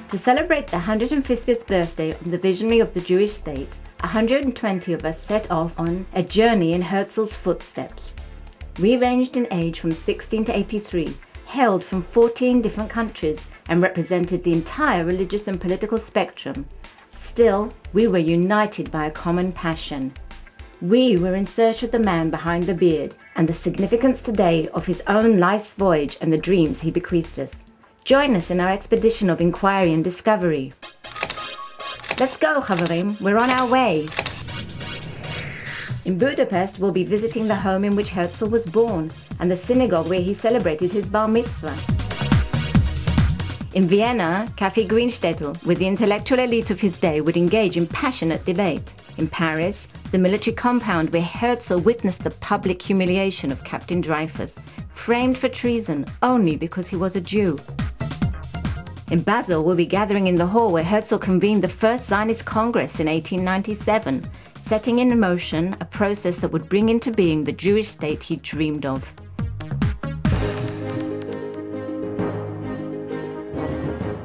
To celebrate the 150th birthday of the visionary of the Jewish state, 120 of us set off on a journey in Herzl's footsteps. We ranged in age from 16 to 83, hailed from 14 different countries, and represented the entire religious and political spectrum. Still, we were united by a common passion. We were in search of the man behind the beard and the significance today of his own life's voyage and the dreams he bequeathed us. Join us in our expedition of inquiry and discovery. Let's go, Chavarim, we're on our way. In Budapest, we'll be visiting the home in which Herzl was born and the synagogue where he celebrated his bar mitzvah. In Vienna, Café Grünstädtel, where the intellectual elite of his day would engage in passionate debate. In Paris, the military compound where Herzl witnessed the public humiliation of Captain Dreyfus, framed for treason only because he was a Jew. In Basel, we'll be gathering in the hall where Herzl convened the first Zionist Congress in 1897, setting in motion a process that would bring into being the Jewish state he dreamed of.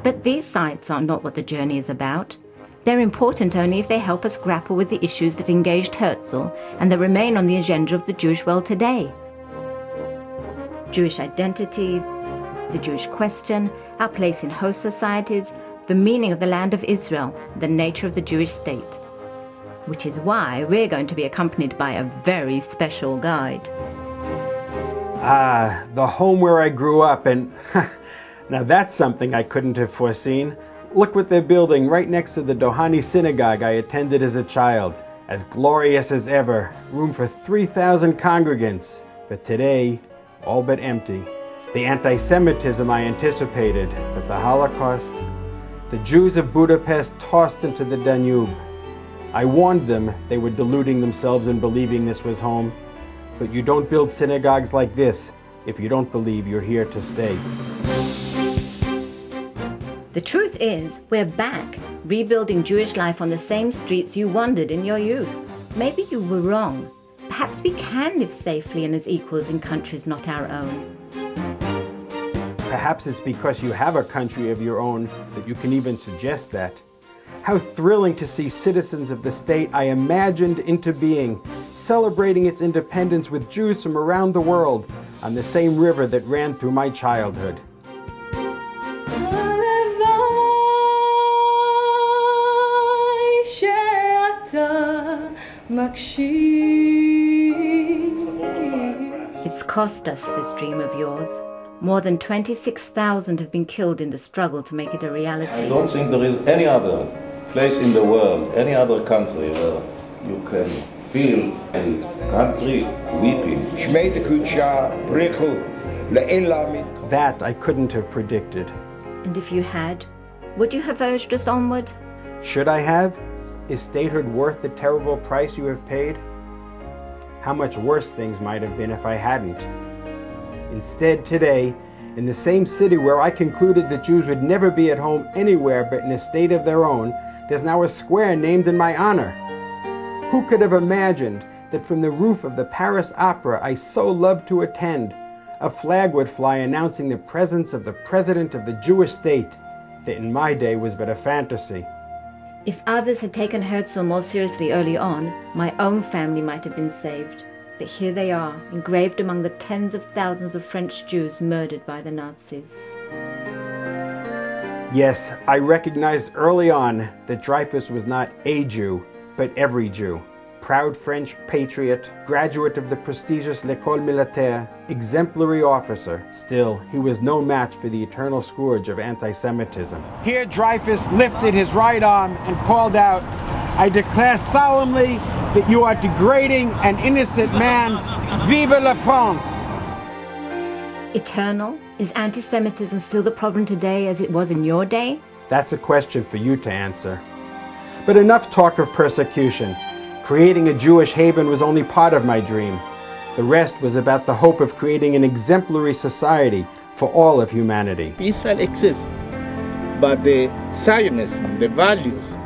But these sites are not what the journey is about. They're important only if they help us grapple with the issues that engaged Herzl and that remain on the agenda of the Jewish world today. Jewish identity, the Jewish question, our place in host societies, the meaning of the land of Israel, the nature of the Jewish state. Which is why we're going to be accompanied by a very special guide. Ah, the home where I grew up, and now that's something I couldn't have foreseen. Look what they're building right next to the Dohani synagogue I attended as a child. As glorious as ever, room for 3,000 congregants. But today, all but empty. The anti-Semitism I anticipated, but the Holocaust, the Jews of Budapest tossed into the Danube. I warned them they were deluding themselves in believing this was home. But you don't build synagogues like this if you don't believe you're here to stay. The truth is, we're back, rebuilding Jewish life on the same streets you wandered in your youth. Maybe you were wrong. Perhaps we can live safely and as equals in countries not our own. Perhaps it's because you have a country of your own that you can even suggest that. How thrilling to see citizens of the state I imagined into being, celebrating its independence with Jews from around the world on the same river that ran through my childhood. It's cost us, this dream of yours. More than 26,000 have been killed in the struggle to make it a reality. I don't think there is any other place in the world, any other country where you can feel a country weeping. That I couldn't have predicted. And if you had, would you have urged us onward? Should I have? Is statehood worth the terrible price you have paid? How much worse things might have been if I hadn't. Instead, today, in the same city where I concluded that Jews would never be at home anywhere but in a state of their own, there's now a square named in my honor. Who could have imagined that from the roof of the Paris Opera I so loved to attend, a flag would fly announcing the presence of the President of the Jewish state, that in my day was but a fantasy. If others had taken Herzl more seriously early on, my own family might have been saved. But here they are, engraved among the tens of thousands of French Jews murdered by the Nazis. Yes, I recognized early on that Dreyfus was not a Jew, but every Jew. Proud French patriot, graduate of the prestigious L'École Militaire, exemplary officer. Still, he was no match for the eternal scourge of anti-Semitism. Here Dreyfus lifted his right arm and called out, "I declare solemnly that you are degrading an innocent man. Vive la France!" Eternal? Is anti-Semitism still the problem today as it was in your day? That's a question for you to answer. But enough talk of persecution. Creating a Jewish haven was only part of my dream. The rest was about the hope of creating an exemplary society for all of humanity. Israel exists, but the Zionism, the values,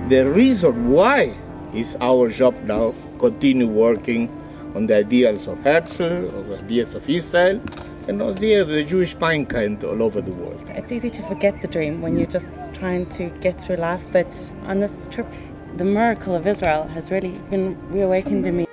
the reason why is our job now continue working on the ideals of Herzl, or the ideas of Israel, the Jewish mankind all over the world. It's easy to forget the dream when you're just trying to get through life, but on this trip, the miracle of Israel has really been reawakened in me.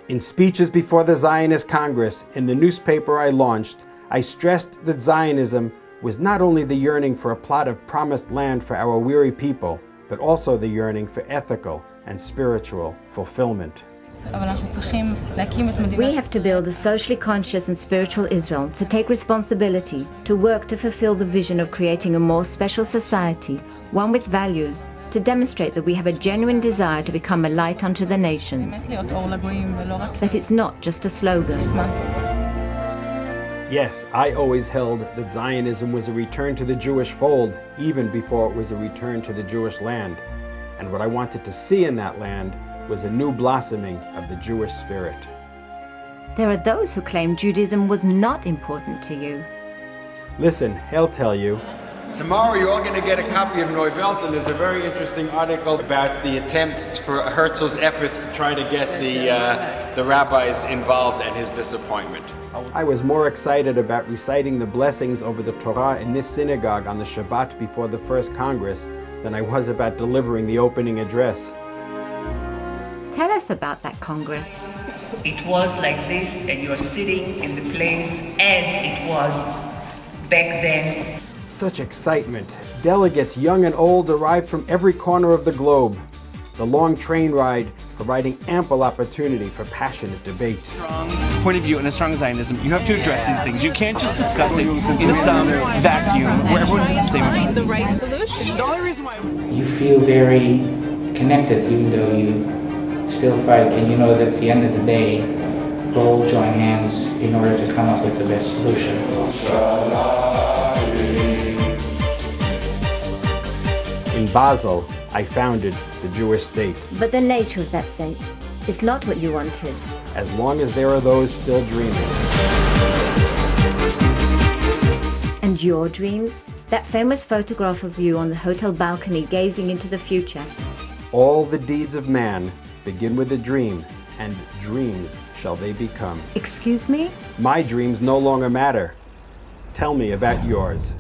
In speeches before the Zionist Congress, in the newspaper I launched, I stressed that Zionism was not only the yearning for a plot of promised land for our weary people, but also the yearning for ethical and spiritual fulfillment. We have to build a socially conscious and spiritual Israel, to take responsibility, to work to fulfill the vision of creating a more special society, one with values, to demonstrate that we have a genuine desire to become a light unto the nations, that it's not just a slogan. Yes, I always held that Zionism was a return to the Jewish fold, even before it was a return to the Jewish land. And what I wanted to see in that land was a new blossoming of the Jewish spirit. There are those who claim Judaism was not important to you. Listen, he'll tell you. Tomorrow you're all going to get a copy of Neuwelt, and there's a very interesting article about the attempt for Herzl's efforts to try to get the rabbis involved and his disappointment. I was more excited about reciting the blessings over the Torah in this synagogue on the Shabbat before the first Congress than I was about delivering the opening address. Tell us about that Congress. It was like this, and you're sitting in the place as it was back then. Such excitement. Delegates, young and old, arrived from every corner of the globe. The long train ride providing ample opportunity for passionate debate. Strong point of view and a strong Zionism, you have to address these things. You can't just discuss it in some vacuum where everyone has the same opinion. The right solution. The only reason why you feel very connected, even though you still fight, and you know that at the end of the day, we'll all join hands in order to come up with the best solution. In Basel, I founded the Jewish state. But the nature of that state is not what you wanted. As long as there are those still dreaming. And your dreams? That famous photograph of you on the hotel balcony gazing into the future. All the deeds of man begin with a dream, and dreams shall they become. Excuse me? My dreams no longer matter. Tell me about yours.